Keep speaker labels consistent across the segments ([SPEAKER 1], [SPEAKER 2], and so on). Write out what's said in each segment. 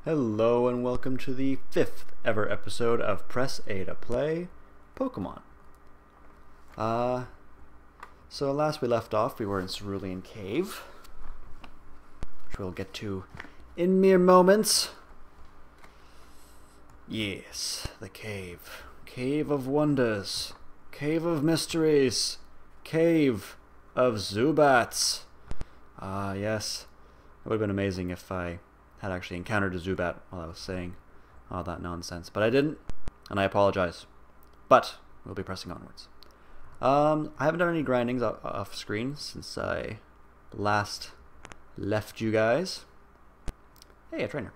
[SPEAKER 1] Hello and welcome to the 5th ever episode of Press A to Play Pokemon. So last we left off, we were in Cerulean Cave, which we'll get to in mere moments. Yes, the cave. Cave of Wonders. Cave of Mysteries. Cave of Zubats. Yes. It would have been amazing if I had actually encountered a Zubat while I was saying all that nonsense. But I didn't, and I apologize. But we'll be pressing onwards. I haven't done any grindings off screen since I last left you guys. Hey, a trainer.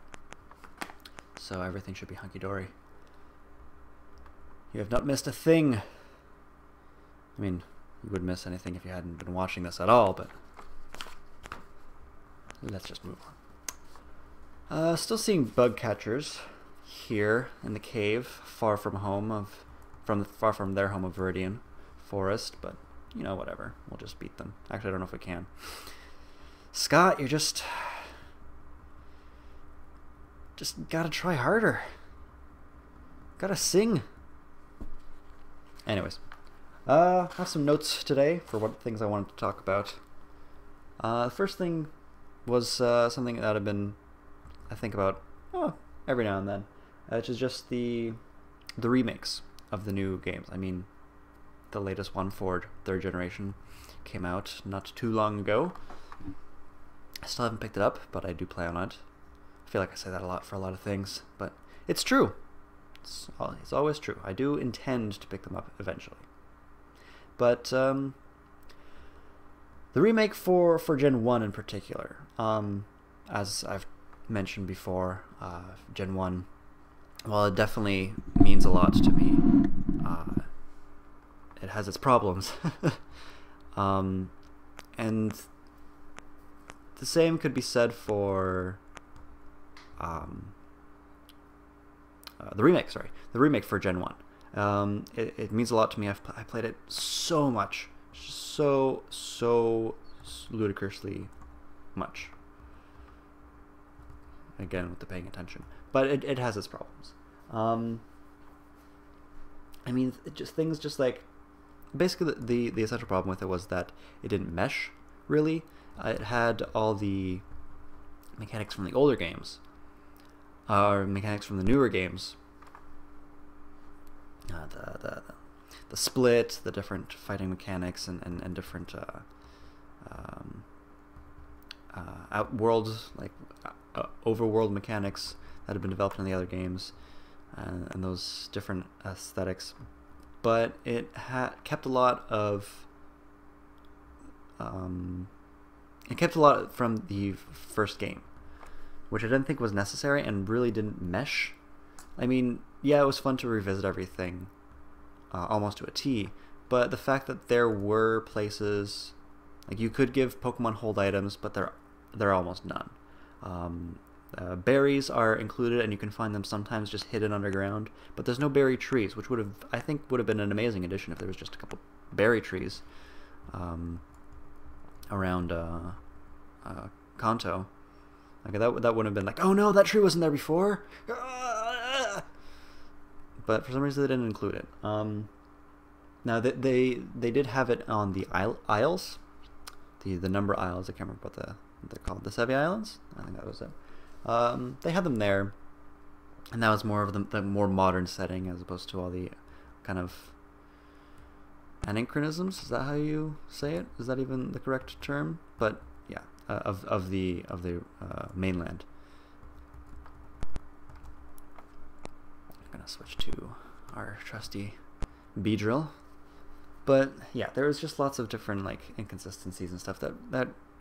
[SPEAKER 1] So everything should be hunky-dory. You have not missed a thing. I mean, you wouldn't miss anything if you hadn't been watching this at all, but let's just move on. Still seeing bug catchers here in the cave, far from home far from their home of Viridian Forest, but you know, whatever. We'll just beat them. Actually, I don't know if we can. Scott, you're just gotta try harder. Gotta sing. Anyways, I have some notes today for what things I wanted to talk about. The first thing was something that I think about every now and then, which is just the remakes of the new games. I mean, the latest one, for 3rd generation, came out not too long ago. I still haven't picked it up, but I do play on it. I feel like I say that a lot for a lot of things, but it's true. It's always true. I do intend to pick them up eventually. But the remake for Gen 1 in particular, as I've mentioned before, Gen 1, well, it definitely means a lot to me. It has its problems. And the same could be said for the remake for Gen 1. It means a lot to me. I played it so much, so ludicrously much. Again, with the paying attention, but it has its problems. I mean, things just like, basically the essential problem with it was that it didn't mesh really. It had all the mechanics from the older games, or mechanics from the newer games. The split, the different fighting mechanics, and different outworld, like overworld mechanics that have been developed in the other games, and those different aesthetics. But it kept a lot from the first game, which I didn't think was necessary and really didn't mesh. I mean, yeah, it was fun to revisit everything almost to a T, but the fact that there were places, like, you could give Pokemon hold items, but there are almost none. Berries are included, and you can find them sometimes just hidden underground, but there's no berry trees, which I think would have been an amazing addition if there was just a couple berry trees around Kanto. Like, that would have been like, oh no, that tree wasn't there before. But for some reason they didn't include it. Now they did have it on the isles, the number isles. I can't remember what they're called. The Sevi Islands? I think that was it. They had them there, and that was more of the more modern setting as opposed to all the kind of anachronisms. Is that how you say it? Is that even the correct term? But yeah, of the mainland. I'm gonna switch to our trusty Beedrill. But yeah, there was just lots of different like inconsistencies and stuff that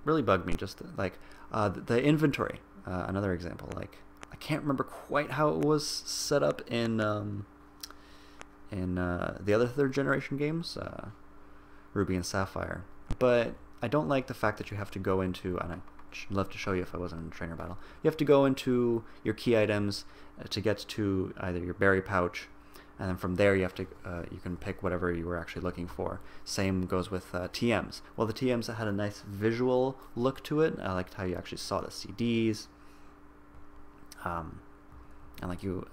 [SPEAKER 1] really bugged me. Just like the inventory, another example. Like, I can't remember quite how it was set up in the other 3rd generation games, Ruby and Sapphire. But I don't like the fact that you have to go into, and I'd love to show you if I wasn't in a trainer battle, you have to go into your key items to get to either your berry pouch, and then from there you have to you can pick whatever you were actually looking for. Same goes with TMs. Well, the TMs had a nice visual look to it. I liked how you actually saw the CDs. and like you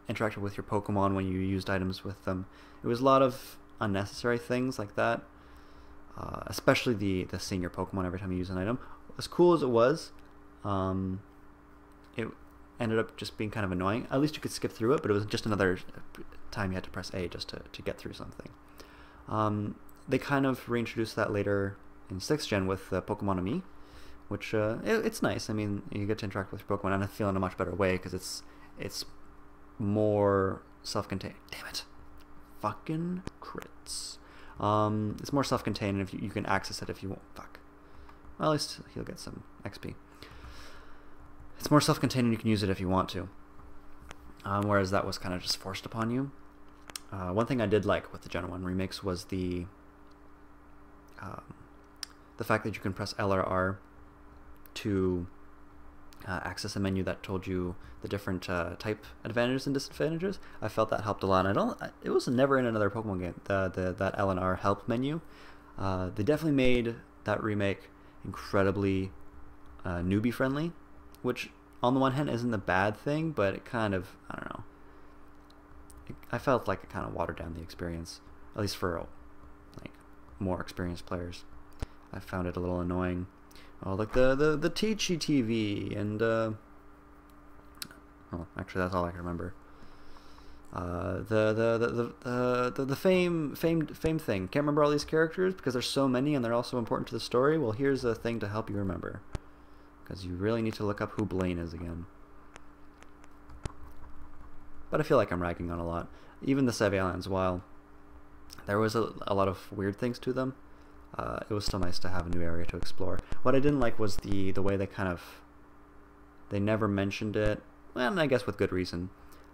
[SPEAKER 1] interacted with your Pokemon when you used items with them. It was a lot of unnecessary things like that, especially the seeing your Pokemon every time you use an item. As cool as it was, it ended up just being kind of annoying. At least you could skip through it, but it was just another time you had to press A just to get through something. They kind of reintroduced that later in 6th Gen with Pokemon Ami, which it's nice. I mean, you get to interact with your Pokemon and I feel in a much better way because it's more self-contained. Damn it. Fucking crits. It's more self-contained, and if you can access it if you want. Fuck. Well, at least he'll get some XP. It's more self-contained and you can use it if you want to. Whereas that was kind of just forced upon you. One thing I did like with the Gen 1 remakes was the fact that you can press L or R to access a menu that told you the different type advantages and disadvantages. I felt that helped a lot. It was never in another Pokemon game, that L and R help menu. They definitely made that remake incredibly newbie friendly, which on the one hand isn't a bad thing, but it kind of, I don't know, I felt like it kind of watered down the experience, at least for like more experienced players. I found it a little annoying. Oh, like the Teachy TV and well, actually that's all I can remember. The fame thing. Can't remember all these characters because there's so many and they're also important to the story. Well, here's a thing to help you remember, because you really need to look up who Blaine is again. But I feel like I'm ragging on a lot. Even the Savalians, while there was a lot of weird things to them, it was still nice to have a new area to explore. What I didn't like was the way they never mentioned it, and I guess with good reason.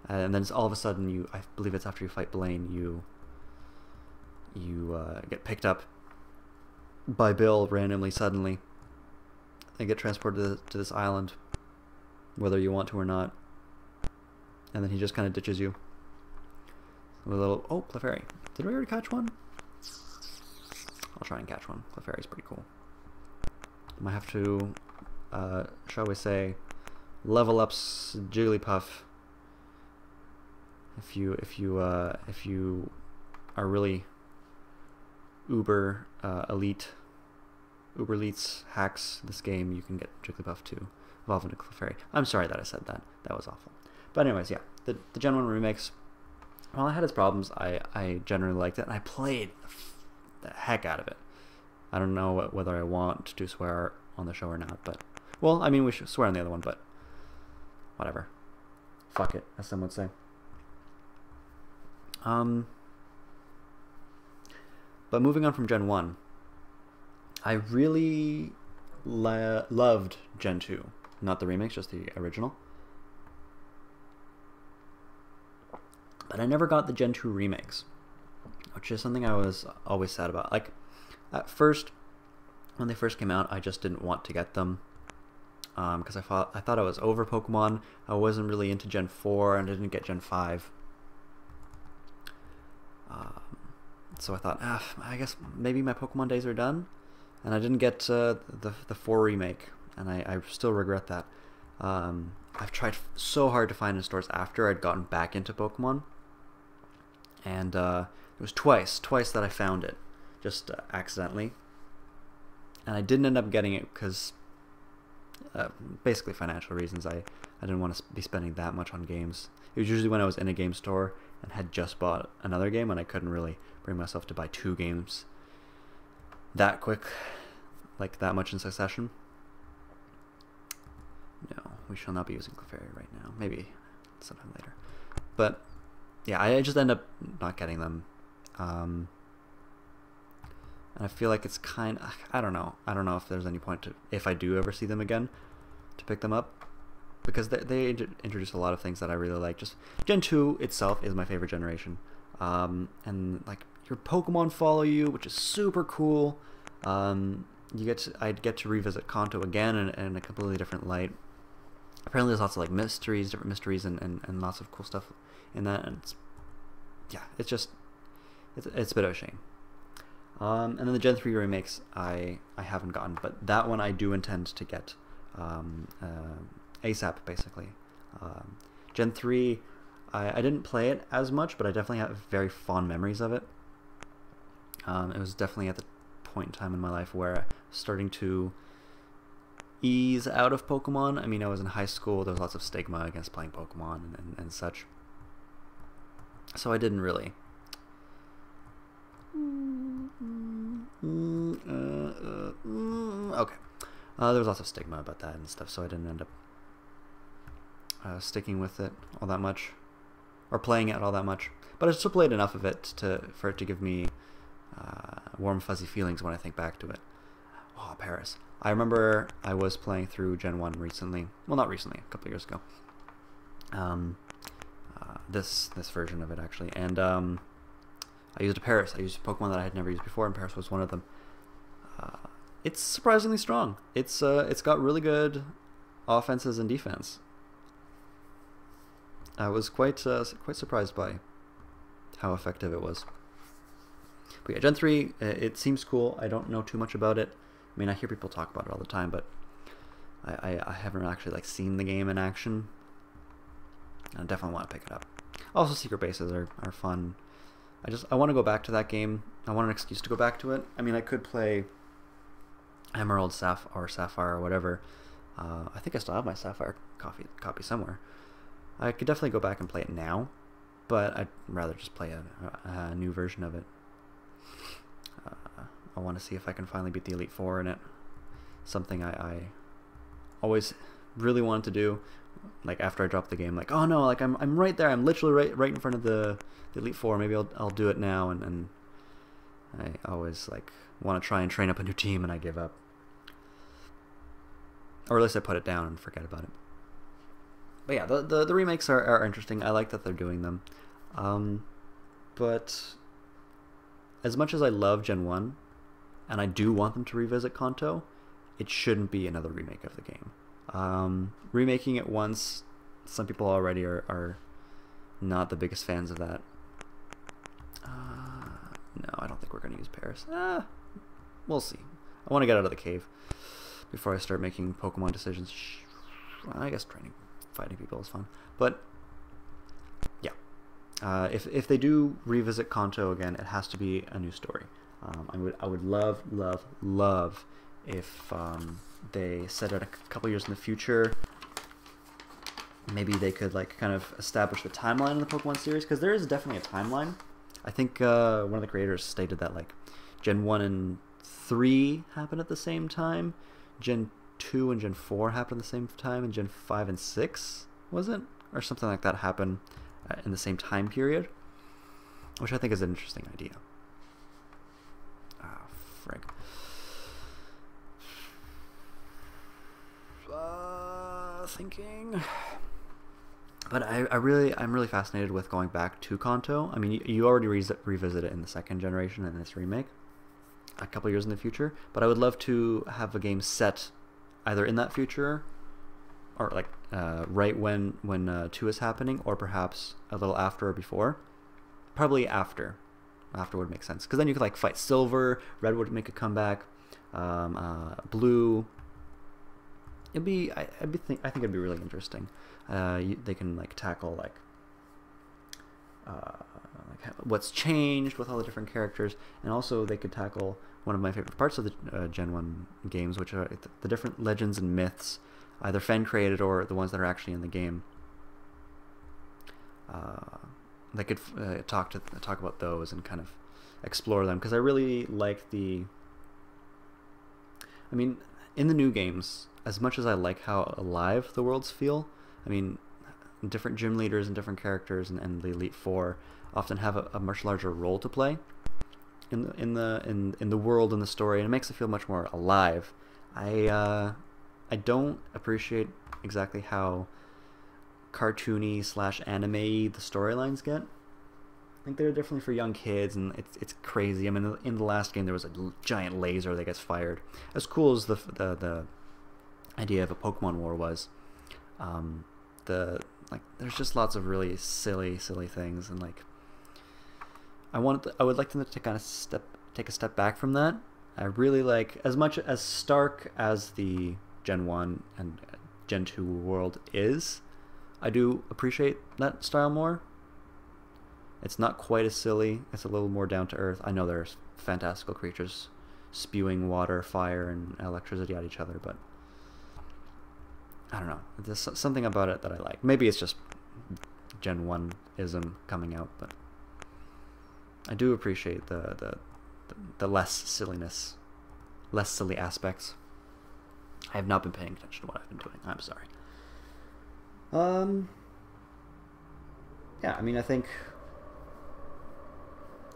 [SPEAKER 1] And then all of a sudden, I believe it's after you fight Blaine, you get picked up by Bill randomly, suddenly, and get transported to this island, whether you want to or not. And then he just kind of ditches you. With a little, oh, Clefairy. Did we already catch one? I'll try and catch one. Clefairy's pretty cool. Might have to, shall we say, level up Jigglypuff. If you are really uber elites hacks this game, you can get Jigglypuff to evolve into Clefairy. I'm sorry that I said that. That was awful. But anyways, yeah, the Gen 1 remakes, while it had its problems, I generally liked it, and I played the heck out of it. I don't know whether I want to swear on the show or not, but, well, I mean, we should swear on the other one, but whatever. Fuck it, as some would say. But moving on from Gen 1, I really loved Gen 2. Not the remakes, just the original. But I never got the Gen 2 remakes, which is something I was always sad about. Like, at first, when they first came out, I just didn't want to get them, because I thought I was over Pokemon. I wasn't really into Gen 4, and I didn't get Gen 5. So I thought, I guess maybe my Pokemon days are done, and I didn't get the 4 remake, and I still regret that. I've tried so hard to find in stores after I'd gotten back into Pokemon, and it was twice that I found it, just accidentally, and I didn't end up getting it because basically financial reasons. I didn't want to be spending that much on games. It was usually when I was in a game store and had just bought another game, and I couldn't really bring myself to buy 2 games that quick, like that much in succession. No, we shall not be using Clefairy right now. Maybe sometime later. But yeah, I just end up not getting them. And I feel like it's kind of, I don't know if there's any point to, if I do ever see them again, to pick them up, because they introduce a lot of things that I really like. Just Gen 2 itself is my favorite generation. And like your Pokemon follow you, which is super cool. I'd get to revisit Kanto again in a completely different light. Apparently there's lots of like different mysteries and lots of cool stuff in that, and it's a bit of a shame. And then the Gen 3 remakes I haven't gotten, but that one I do intend to get ASAP, basically. Gen 3, I didn't play it as much, but I definitely have very fond memories of it. It was definitely at the point in time in my life where I was starting to ease out of Pokemon. I mean, I was in high school, there was lots of stigma against playing Pokemon and such. So I didn't really... Okay. There was lots of stigma about that and stuff, so I didn't end up sticking with it all that much, or playing it all that much. But I still played enough of it for it to give me warm, fuzzy feelings when I think back to it. Oh, Paris. I remember I was playing through Gen 1 recently. Well, not recently, a couple of years ago. This version of it, actually. And I used a Paris. I used a Pokemon that I had never used before, and Paris was one of them. It's surprisingly strong. It's got really good offenses and defense. I was quite surprised by how effective it was. But yeah, Gen 3, it seems cool. I don't know too much about it. I mean, I hear people talk about it all the time, but I haven't actually like seen the game in action. I definitely want to pick it up. Also, secret bases are fun. I want to go back to that game. I want an excuse to go back to it. I mean, I could play Emerald, Sapphire, or whatever. I think I still have my Sapphire copy somewhere. I could definitely go back and play it now, but I'd rather just play a new version of it. I want to see if I can finally beat the Elite Four in it. Something I always really wanted to do. Like after I dropped the game, like, oh no, like I'm right there. I'm literally right in front of the Elite Four. Maybe I'll do it now. And I always like want to try and train up a new team, and I give up. Or at least I put it down and forget about it. But yeah, the remakes are interesting. I like that they're doing them. But as much as I love Gen 1, and I do want them to revisit Kanto, it shouldn't be another remake of the game. Remaking it once, some people already are not the biggest fans of that. No, I don't think we're going to use Paris. We'll see. I want to get out of the cave before I start making Pokemon decisions. I guess fighting people is fun. But yeah, if they do revisit Kanto again, it has to be a new story. I would love if they set it a couple years in the future. Maybe they could like kind of establish the timeline in the Pokemon series, because there is definitely a timeline. I think one of the creators stated that like Gen 1 and 3 happened at the same time, Gen 2 and Gen 4 happened at the same time, and Gen 5 and 6, was it? Or something like that happened in the same time period, which I think is an interesting idea. Ah, frig. Thinking, but I'm really fascinated with going back to Kanto. I mean, you already revisit it in the second generation in this remake, a couple years in the future. But I would love to have a game set either in that future, or like right when 2 is happening, or perhaps a little after or before. Probably after. After would make sense, because then you could like fight Silver, Red would make a comeback, Blue. I think it'd be really interesting. They can like tackle like what's changed with all the different characters, and also they could tackle one of my favorite parts of the Gen 1 games, which are the different legends and myths, either fan created or the ones that are actually in the game. They could talk about those and kind of explore them, because I really like the. I mean, in the new games, as much as I like how alive the worlds feel, I mean, different gym leaders and different characters and the Elite Four often have a much larger role to play in the world and the story, and it makes it feel much more alive. I don't appreciate exactly how cartoony / anime the storylines get. I think they're definitely for young kids, and it's crazy. I mean, in the last game there was a giant laser that gets fired. As cool as the idea of a Pokemon War was, there's just lots of really silly things, and like I would like them to kind of take a step back from that. I really like, as much as stark as the Gen 1 and Gen 2 world is, I do appreciate that style more. It's not quite as silly. It's a little more down to earth. I know there's fantastical creatures spewing water, fire, and electricity at each other, but I don't know. There's something about it that I like. Maybe it's just Gen 1-ism coming out, but I do appreciate the less silliness, less silly aspects. I have not been paying attention to what I've been doing. I'm sorry. Yeah, I mean, I think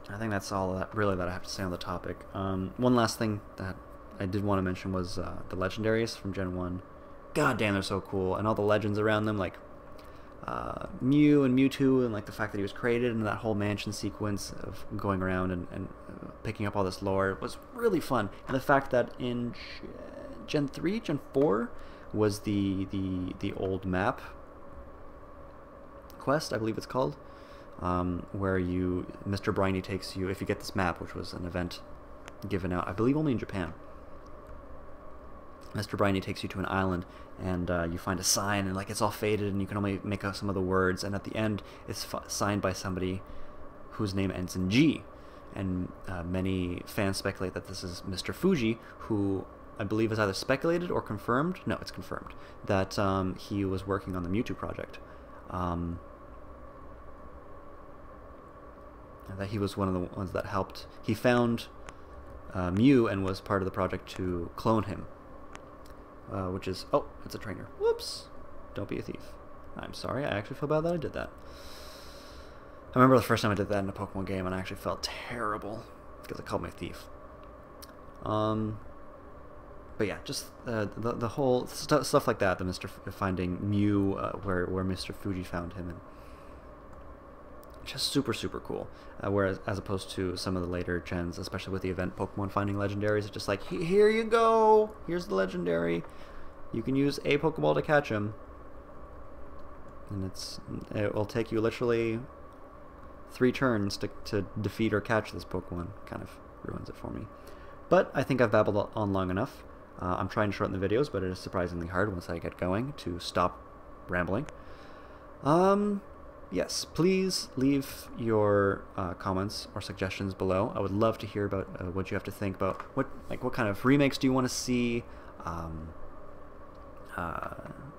[SPEAKER 1] that's all that I have to say on the topic. One last thing that I did want to mention was the legendaries from Gen 1. God damn, they're so cool, and all the legends around them, like Mew and Mewtwo, and like the fact that he was created, and that whole mansion sequence of going around and picking up all this lore was really fun. And the fact that in Gen 3, Gen 4 was the old map quest, I believe it's called, where Mr. Briny takes you, if you get this map, which was an event given out, I believe only in Japan. Mr. Briny takes you to an island, and you find a sign, and like it's all faded, and you can only make out some of the words, and at the end it's signed by somebody whose name ends in G, and many fans speculate that this is Mr. Fuji, who I believe is either speculated or confirmed. No, it's confirmed that he was working on the Mewtwo project. That he was one of the ones that helped. He found Mew and was part of the project to clone him. Which is... Oh, it's a trainer. Whoops. Don't be a thief. I'm sorry. I actually feel bad that I did that. I remember the first time I did that in a Pokemon game, and I actually felt terrible because it called me a thief. But yeah, just the whole stuff like that. The finding Mew, where Mr. Fuji found him, and just super cool. Whereas as opposed to some of the later gens, especially with the event Pokemon finding legendaries, it's just like, here you go, here's the legendary. You can use a Pokeball to catch him, and it will take you literally 3 turns to defeat or catch this Pokemon. Kind of ruins it for me. But I think I've babbled on long enough. I'm trying to shorten the videos, but it is surprisingly hard once I get going to stop rambling. Yes, please leave your comments or suggestions below. I would love to hear about what you have to think about what kind of remakes do you want to see.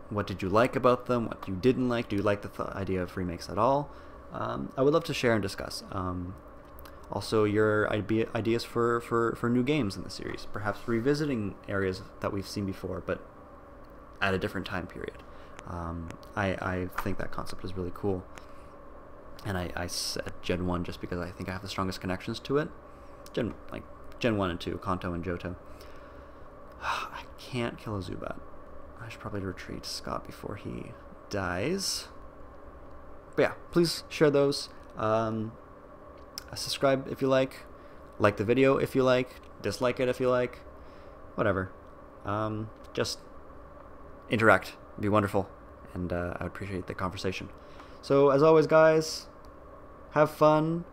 [SPEAKER 1] What did you like about them? What you didn't like? Do you like the idea of remakes at all? I would love to share and discuss. Also, your ideas for new games in the series, perhaps revisiting areas that we've seen before, but at a different time period. I think that concept is really cool, and I said Gen 1 just because I think I have the strongest connections to it. Gen 1 and 2, Kanto and Johto. I can't kill a Zubat. I should probably retreat Scott before he dies. But yeah, please share those. Subscribe if you like the video if you like, dislike it if you like, whatever. Just interact, be wonderful, and I would appreciate the conversation. So as always, guys, have fun,